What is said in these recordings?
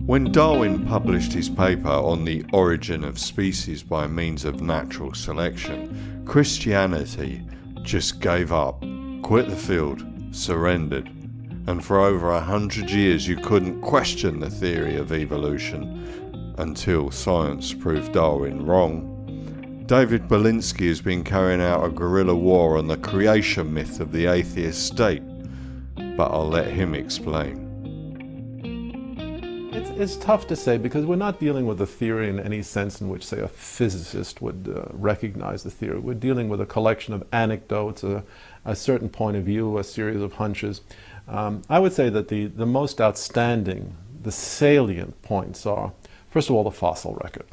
When Darwin published his paper on the origin of species by means of natural selection, Christianity just gave up, quit the field, surrendered, and for over 100 years you couldn't question the theory of evolution until science proved Darwin wrong. David Berlinski has been carrying out a guerrilla war on the creation myth of the atheist state, but I'll let him explain. It's tough to say because we're not dealing with a theory in any sense in which, say, a physicist would recognize the theory. We're dealing with a collection of anecdotes, a certain point of view, a series of hunches. I would say that the most outstanding, the salient points are, first of all, the fossil record,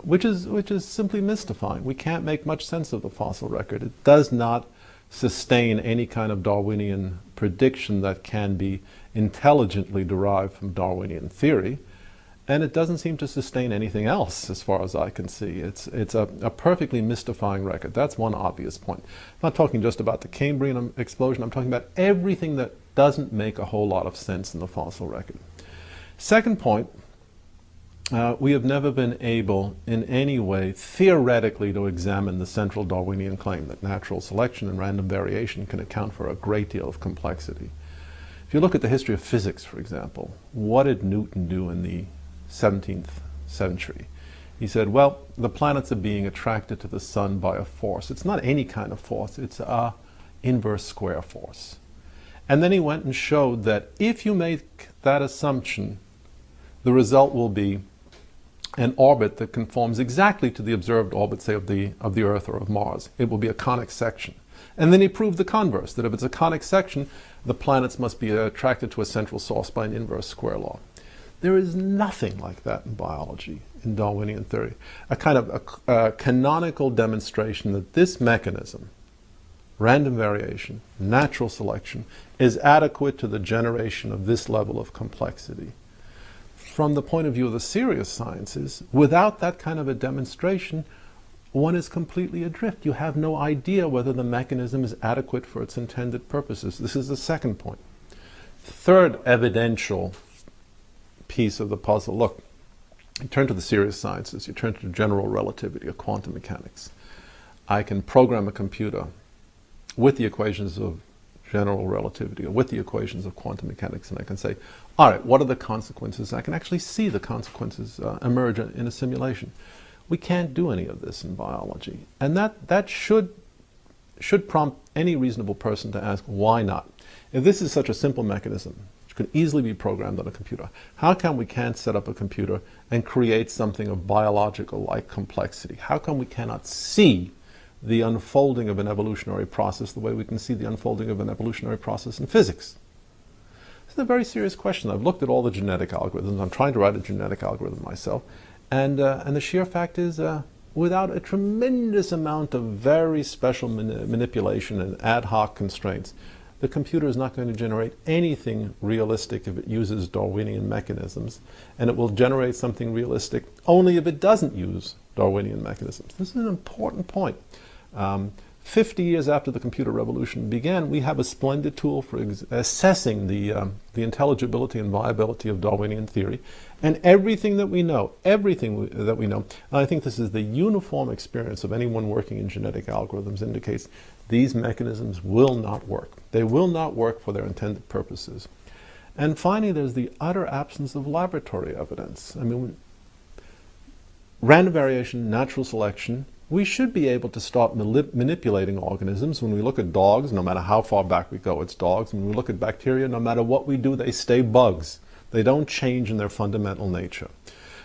which is simply mystifying. We can't make much sense of the fossil record. It does not sustain any kind of Darwinian prediction that can be intelligently derived from Darwinian theory, and it doesn't seem to sustain anything else as far as I can see. It's a perfectly mystifying record. That's one obvious point. I'm not talking just about the Cambrian explosion, I'm talking about everything that doesn't make a whole lot of sense in the fossil record. Second point, we have never been able in any way theoretically to examine the central Darwinian claim that natural selection and random variation can account for a great deal of complexity. If you look at the history of physics, for example, what did Newton do in the 17th century? He said, well, the planets are being attracted to the sun by a force. It's not any kind of force, it's a inverse square force. And then he went and showed that if you make that assumption, the result will be an orbit that conforms exactly to the observed orbit, say, of the Earth or of Mars. It will be a conic section. And then he proved the converse, that if it's a conic section, the planets must be attracted to a central source by an inverse square law. There is nothing like that in biology, in Darwinian theory. A kind of a canonical demonstration that this mechanism, random variation, natural selection, is adequate to the generation of this level of complexity. From the point of view of the serious sciences, without that kind of a demonstration, one is completely adrift. You have no idea whether the mechanism is adequate for its intended purposes. This is the second point. Third evidential piece of the puzzle. Look, you turn to the serious sciences, you turn to general relativity or quantum mechanics. I can program a computer with the equations of general relativity or with the equations of quantum mechanics, and I can say, all right, what are the consequences? I can actually see the consequences emerge in a simulation. We can't do any of this in biology, and that should prompt any reasonable person to ask, why not? If this is such a simple mechanism, which could easily be programmed on a computer, how come we can't set up a computer and create something of biological-like complexity? How come we cannot see the unfolding of an evolutionary process the way we can see the unfolding of an evolutionary process in physics? This is a very serious question. I've looked at all the genetic algorithms. I'm trying to write a genetic algorithm myself. And the sheer fact is, without a tremendous amount of very special manipulation and ad hoc constraints, the computer is not going to generate anything realistic if it uses Darwinian mechanisms, and it will generate something realistic only if it doesn't use Darwinian mechanisms. This is an important point. 50 years after the computer revolution began, we have a splendid tool for assessing the intelligibility and viability of Darwinian theory. And everything that we know, and I think this is the uniform experience of anyone working in genetic algorithms, indicates these mechanisms will not work. They will not work for their intended purposes. And finally, there's the utter absence of laboratory evidence. I mean, random variation, natural selection, we should be able to start manipulating organisms. When we look at dogs, no matter how far back we go, it's dogs. When we look at bacteria, no matter what we do, they stay bugs. They don't change in their fundamental nature.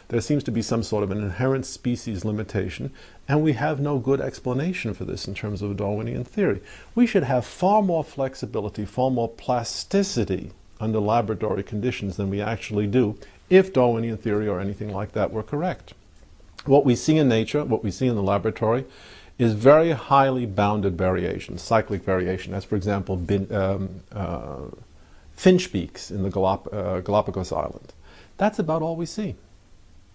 There seems to be some sort of an inherent species limitation, and we have no good explanation for this in terms of Darwinian theory. We should have far more flexibility, far more plasticity under laboratory conditions than we actually do if Darwinian theory or anything like that were correct. What we see in nature, what we see in the laboratory, is very highly bounded variation, cyclic variation, as for example finch beaks in the Galapagos Island. That's about all we see.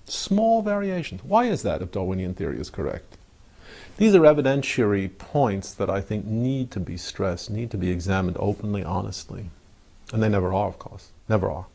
Small variations. Why is that if Darwinian theory is correct? These are evidentiary points that I think need to be stressed, need to be examined openly, honestly. And they never are, of course. Never are.